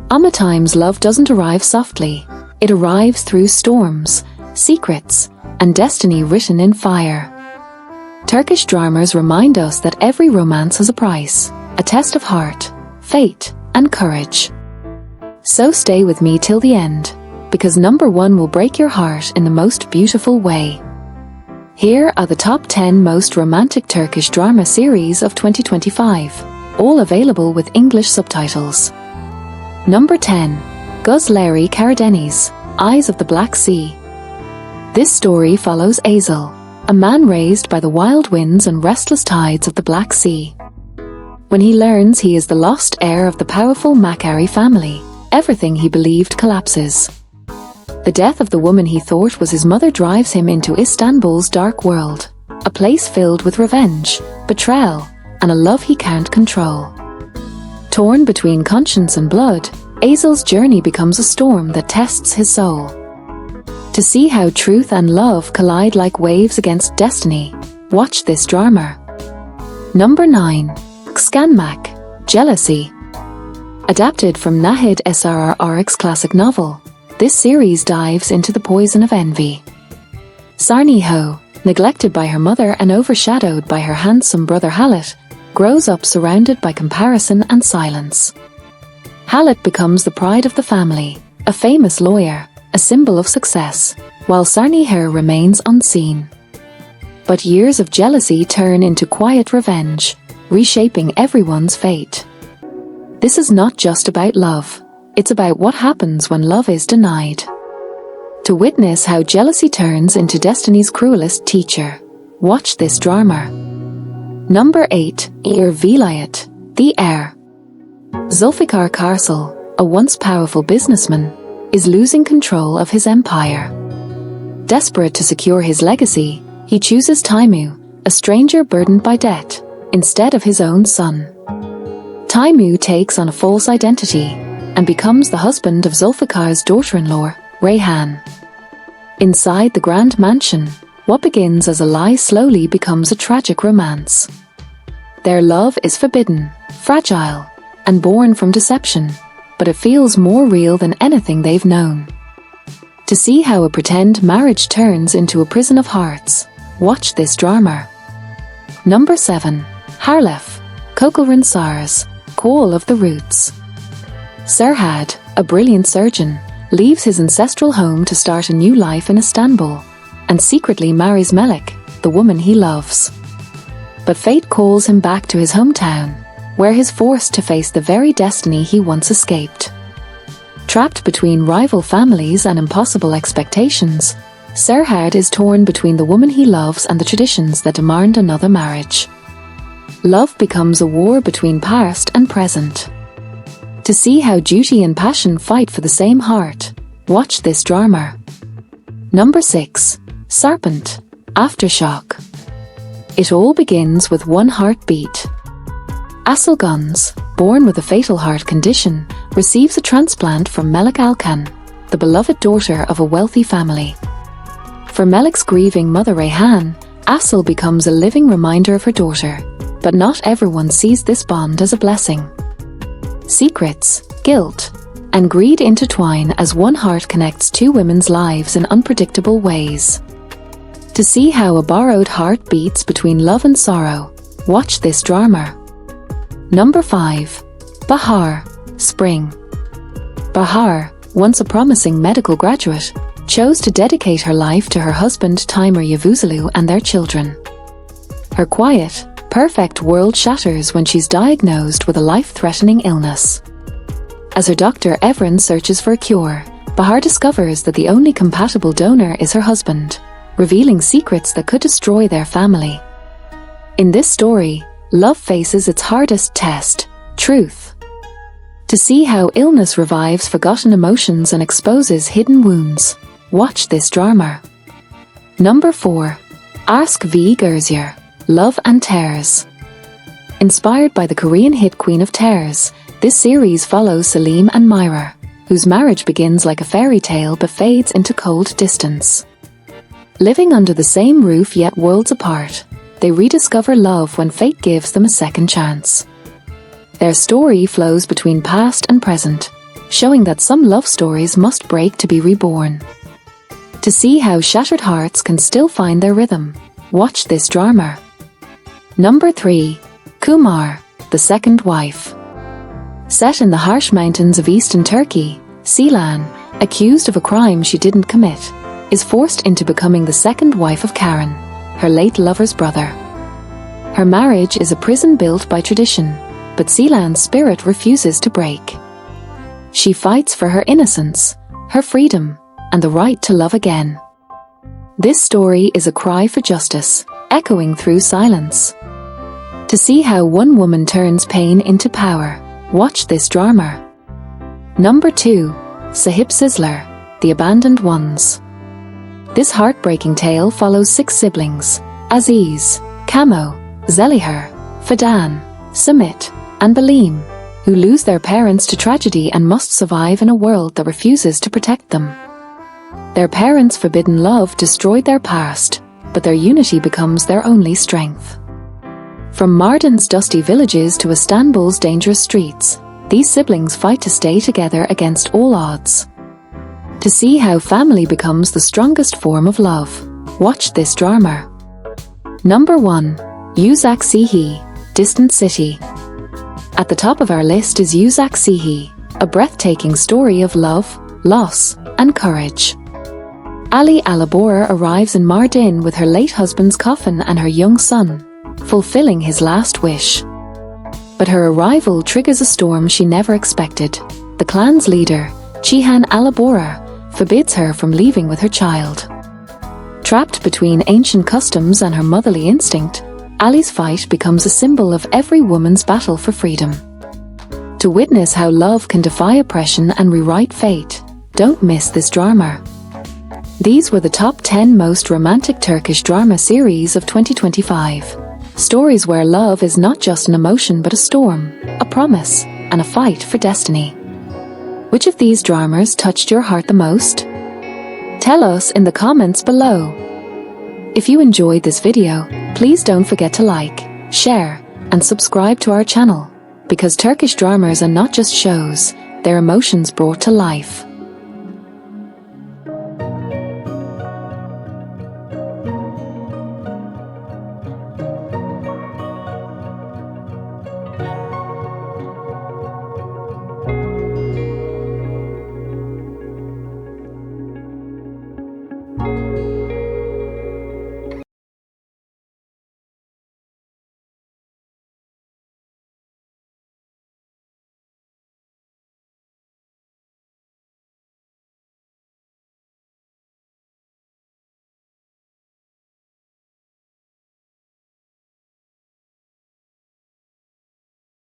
Times love doesn't arrive softly. It arrives through storms, secrets, and destiny written in fire. Turkish dramas remind us that every romance has a price, a test of heart, fate, and courage. So stay with me till the end, because number 1 will break your heart in the most beautiful way. Here are the top 10 most romantic Turkish drama series of 2025, all available with English subtitles. Number 10. Gözleri Karadeniz, Eyes of the Black Sea. This story follows Azel, a man raised by the wild winds and restless tides of the Black Sea. When he learns he is the lost heir of the powerful Makari family, everything he believed collapses. The death of the woman he thought was his mother drives him into Istanbul's dark world, a place filled with revenge, betrayal, and a love he can't control. Torn between conscience and blood, Azel's journey becomes a storm that tests his soul. To see how truth and love collide like waves against destiny, watch this drama. Number 9. Kıskanmak, Jealousy. Adapted from Nahid Esrar's classic novel, this series dives into the poison of envy. Sarniho, neglected by her mother and overshadowed by her handsome brother Halef, grows up surrounded by comparison and silence. Halef becomes the pride of the family, a famous lawyer, a symbol of success, while Sarniho remains unseen. But years of jealousy turn into quiet revenge, reshaping everyone's fate. This is not just about love, it's about what happens when love is denied. To witness how jealousy turns into destiny's cruelest teacher, watch this drama. Number 8. Veliaht, the Heir. Zulfikar Karsal, a once powerful businessman, is losing control of his empire. Desperate to secure his legacy, he chooses Taimu, a stranger burdened by debt, instead of his own son. Taimu takes on a false identity and becomes the husband of Zulfikar's daughter-in-law, Reyhan. Inside the grand mansion, what begins as a lie slowly becomes a tragic romance. Their love is forbidden, fragile, and born from deception, but it feels more real than anything they've known. To see how a pretend marriage turns into a prison of hearts, watch this drama. Number 7. Halef, Köklerin Çağrısı, Call of the Roots. Serhad, a brilliant surgeon, leaves his ancestral home to start a new life in Istanbul, and secretly marries Melek, the woman he loves. But fate calls him back to his hometown, where he's forced to face the very destiny he once escaped. Trapped between rival families and impossible expectations, Serhad is torn between the woman he loves and the traditions that demand another marriage. Love becomes a war between past and present. To see how duty and passion fight for the same heart, watch this drama. Number 6. Çarpıntı, Aftershock. It all begins with one heartbeat. Asıl Guns, born with a fatal heart condition, receives a transplant from Melek Alkan, the beloved daughter of a wealthy family. For Melek's grieving mother Reyhan, Asıl becomes a living reminder of her daughter, but not everyone sees this bond as a blessing. Secrets, guilt, and greed intertwine as one heart connects two women's lives in unpredictable ways. To see how a borrowed heart beats between love and sorrow, watch this drama. Number 5. Bahar, Spring. Bahar, once a promising medical graduate, chose to dedicate her life to her husband Timur Yavuzelu and their children. Her quiet, perfect world shatters when she's diagnosed with a life-threatening illness. As her doctor Evren searches for a cure, Bahar discovers that the only compatible donor is her husband, revealing secrets that could destroy their family. In this story, love faces its hardest test, truth. To see how illness revives forgotten emotions and exposes hidden wounds, watch this drama. Number 4. Aşk ve Gözyaşı, Love and Tears. Inspired by the Korean hit Queen of Tears, this series follows Selim and Myra, whose marriage begins like a fairy tale but fades into cold distance. Living under the same roof yet worlds apart, they rediscover love when fate gives them a second chance. Their story flows between past and present, showing that some love stories must break to be reborn. To see how shattered hearts can still find their rhythm, watch this drama. Number 3. Kuma, the Second Wife. Set in the harsh mountains of eastern Turkey, Ceylan, accused of a crime she didn't commit, is forced into becoming the second wife of Karen, her late lover's brother. Her marriage is a prison built by tradition, but Ceylan's spirit refuses to break. She fights for her innocence, her freedom, and the right to love again. This story is a cry for justice, echoing through silence. To see how one woman turns pain into power, watch this drama. Number 2. Sahipsizler, the Abandoned Ones. This heartbreaking tale follows 6 siblings, Aziz, Kamo, Zelihar, Fadan, Sumit, and Balim, who lose their parents to tragedy and must survive in a world that refuses to protect them. Their parents' forbidden love destroyed their past, but their unity becomes their only strength. From Mardin's dusty villages to Istanbul's dangerous streets, these siblings fight to stay together against all odds. To see how family becomes the strongest form of love, watch this drama. Number 1. Uzak Şehir, Distant City. At the top of our list is Uzak Şehir, a breathtaking story of love, loss, and courage. Ali Alabora arrives in Mardin with her late husband's coffin and her young son, fulfilling his last wish. But her arrival triggers a storm she never expected. The clan's leader, Cihan Alabora, forbids her from leaving with her child. Trapped between ancient customs and her motherly instinct, Ali's fight becomes a symbol of every woman's battle for freedom. To witness how love can defy oppression and rewrite fate, don't miss this drama. These were the top 10 most romantic Turkish drama series of 2025. Stories where love is not just an emotion but a storm, a promise, and a fight for destiny. Which of these dramas touched your heart the most? Tell us in the comments below. If you enjoyed this video, please don't forget to like, share, and subscribe to our channel, because Turkish dramas are not just shows, they're emotions brought to life.